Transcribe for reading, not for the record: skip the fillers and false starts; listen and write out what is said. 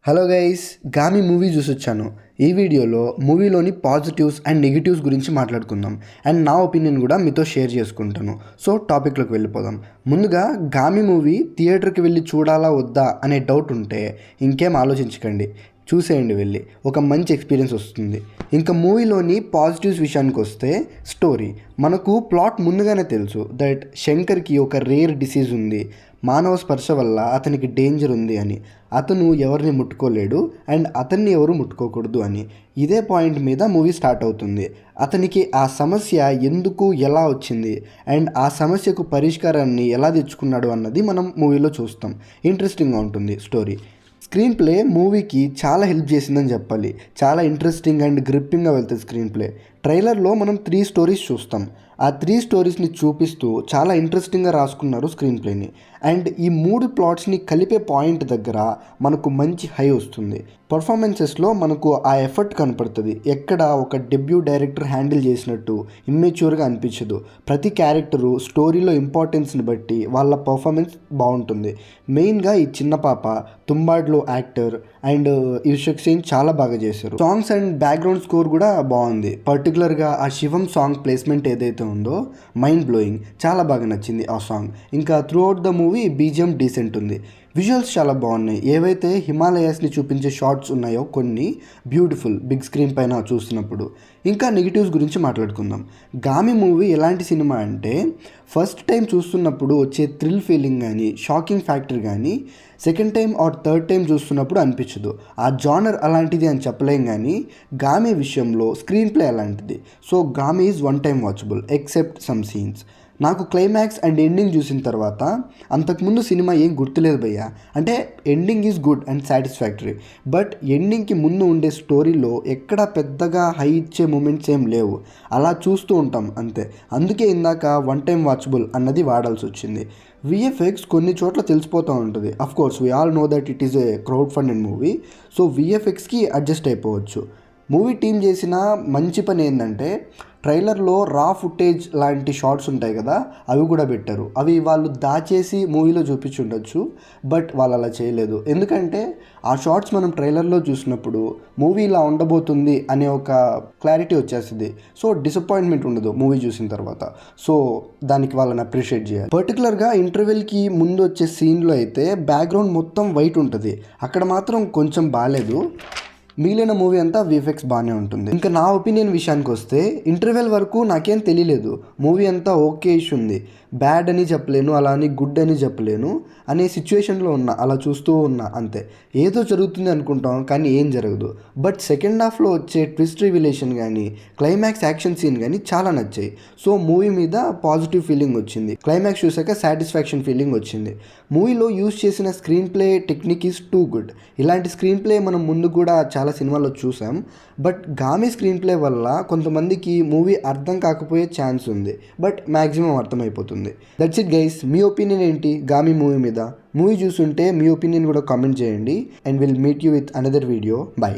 Hello guys, Gaami movie చూసొచ్చాను. ఈ వీడియోలో మూవీలోని పాజిటివ్స్ అండ్ నెగిటివ్స్ గురించి మాట్లాడుకుందాం అండ్ నా ఒపీనియన్ కూడా మీతో షేర్ చేసుకుంటాను. సో టాపిక్లోకి వెళ్ళిపోదాం. ముందుగా గామి మూవీ థియేటర్కి వెళ్ళి చూడాలా వద్దా అనే డౌట్ ఉంటే ఇంకేం ఆలోచించకండి, చూసేయండి వెళ్ళి, ఒక మంచి ఎక్స్పీరియన్స్ వస్తుంది. ఇంకా మూవీలోని పాజిటివ్స్ విషయానికి వస్తే, స్టోరీ మనకు ప్లాట్ ముందుగానే తెలుసు దట్ శంకర్కి ఒక రేర్ డిసీజ్ ఉంది, మానవ స్పర్శ వల్ల అతనికి డేంజర్ ఉంది అని, అతను ఎవరిని ముట్టుకోలేడు అండ్ అతన్ని ఎవరు ముట్టుకోకూడదు అని. ఇదే పాయింట్ మీద మూవీ స్టార్ట్ అవుతుంది. అతనికి ఆ సమస్య ఎందుకు ఎలా వచ్చింది అండ్ ఆ సమస్యకు పరిష్కారాన్ని ఎలా తెచ్చుకున్నాడు అన్నది మనం మూవీలో చూస్తాం. ఇంట్రెస్టింగ్గా ఉంటుంది స్టోరీ. స్క్రీన్ ప్లే మూవీకి చాలా హెల్ప్ చేసిందని చెప్పాలి. చాలా ఇంట్రెస్టింగ్ అండ్ గ్రిప్పింగ్గా వెళ్తుంది స్క్రీన్ ప్లే. ట్రైలర్లో మనం 3 స్టోరీస్ చూస్తాం. ఆ 3 స్టోరీస్ని చూపిస్తూ చాలా ఇంట్రెస్టింగ్గా రాసుకున్నారు స్క్రీన్ ప్లేని. అండ్ ఈ 3 ప్లాట్స్ని కలిపే పాయింట్ దగ్గర మనకు మంచి హై వస్తుంది. పర్ఫార్మెన్సెస్లో మనకు ఆ ఎఫర్ట్ కనపడుతుంది. ఎక్కడ ఒక డెబ్యూ డైరెక్టర్ హ్యాండిల్ చేసినట్టు ఇమ్మెచ్యూర్గా అనిపించదు. ప్రతి క్యారెక్టరు స్టోరీలో ఇంపార్టెన్స్ని బట్టి వాళ్ళ పర్ఫార్మెన్స్ బాగుంటుంది. మెయిన్గా ఈ చిన్న పాప తుంబాడ్లో యాక్టర్ అండ్ యూషక్ సేన్ చాలా బాగా చేశారు. సాంగ్స్ అండ్ బ్యాక్గ్రౌండ్ స్కోర్ కూడా బాగుంది. పర్టికులర్గా ఆ శివం సాంగ్ ప్లేస్మెంట్ ఏదైతే ఉందో మైండ్ బ్లోయింగ్, చాలా బాగా నచ్చింది ఆ సాంగ్. ఇంకా through out the movie BGM decent ఉంది. విజువల్స్ చాలా బాగున్నాయి. ఏవైతే హిమాలయాస్ని చూపించే షార్ట్స్ ఉన్నాయో కొన్ని బ్యూటిఫుల్ బిగ్ స్క్రీన్ పైన చూస్తున్నప్పుడు. ఇంకా నెగిటివ్స్ గురించి మాట్లాడుకుందాం. గామి మూవీ ఎలాంటి సినిమా అంటే, ఫస్ట్ టైం చూస్తున్నప్పుడు వచ్చే థ్రిల్ ఫీలింగ్ కానీ షాకింగ్ ఫ్యాక్టర్ కానీ second time or third time చూస్తున్నప్పుడు అనిపించదు. ఆ జానర్ అలాంటిది అని చెప్పలేం, కానీ గామి విషయంలో స్క్రీన్ ప్లే అలాంటిది. So Gaami is one time watchable except some scenes. నాకు క్లైమాక్స్ అండ్ ఎండింగ్ చూసిన తర్వాత అంతకుముందు సినిమా ఏం గుర్తులేదు భయ్య. అంటే ending is good and satisfactory, but ఎండింగ్కి ముందు ఉండే స్టోరీలో ఎక్కడ పెద్దగా హై ఇచ్చే మూమెంట్స్ ఏం లేవు. అలా చూస్తూ ఉంటాం అంతే. అందుకే ఇందాక వన్ టైం వాచబుల్ అన్నది వాడాల్సి వచ్చింది. విఎఫ్ఎక్స్ కొన్ని చోట్ల తెలిసిపోతూ ఉంటుంది. Of course we all know that it is a crowd funded movie, so విఎఫ్ఎక్స్కి అడ్జస్ట్ అయిపోవచ్చు. మూవీ టీం చేసిన మంచి పని ఏంటంటే, ట్రైలర్లో రా ఫుటేజ్ లాంటి షార్ట్స్ ఉంటాయి కదా, అవి కూడా పెట్టారు. అవి వాళ్ళు దాచేసి మూవీలో చూపించుండొచ్చు, బట్ వాళ్ళు అలా చేయలేదు. ఎందుకంటే ఆ షార్ట్స్ మనం ట్రైలర్లో చూసినప్పుడు మూవీ ఇలా ఉండబోతుంది అనే ఒక క్లారిటీ వచ్చేస్తుంది. సో డిసప్పాయింట్మెంట్ ఉండదు మూవీ చూసిన తర్వాత. సో దానికి వాళ్ళని అప్రిషియేట్ చేయాలి. పర్టికులర్గా ఇంటర్వెల్కి ముందు వచ్చే సీన్లో అయితే బ్యాక్గ్రౌండ్ మొత్తం వైట్ ఉంటుంది. అక్కడ మాత్రం కొంచెం బాగాలేదు. మిగిలిన మూవీ అంతా విఎఫ్ఎక్స్ బాగానే ఉంటుంది. ఇంకా నా ఒపీనియన్ విషయానికి వస్తే, ఇంటర్వెల్ వరకు నాకేం తెలియలేదు. మూవీ అంతా ఓకే ఇష్యూ ఉంది. బ్యాడ్ అని చెప్పలేను, అలా అని గుడ్ అని చెప్పలేను అనే సిచ్యువేషన్లో ఉన్నా, అలా చూస్తూ ఉన్నా అంతే. ఏదో జరుగుతుంది అనుకుంటాం కానీ ఏం జరగదు. బట్ సెకండ్ హాఫ్లో వచ్చే ట్విస్ట్ రివిలేషన్ కానీ క్లైమాక్స్ యాక్షన్ సీన్ కానీ చాలా నచ్చాయి. సో మూవీ మీద పాజిటివ్ ఫీలింగ్ వచ్చింది. క్లైమాక్స్ చూసాక సాటిస్ఫాక్షన్ ఫీలింగ్ వచ్చింది. మూవీలో యూజ్ చేసిన screen play technique is too good. ఇలాంటి స్క్రీన్ ప్లే మనం ముందు కూడా చాలా సినిమాల్లో చూసాం. బట్ గామి స్క్రీన్ ప్లే వల్ల కొంతమందికి మూవీ అర్థం కాకపోయే ఛాన్స్ ఉంది, బట్ మ్యాక్సిమం అర్థమైపోతుంది. That's it guys. Me opinion ఏంటి గామి మూవీ మీద? మూవీ చూస్తుంటే మీ ఒపీనియన్ కూడా కామెంట్ చేయండి. And will meet you with another video. By.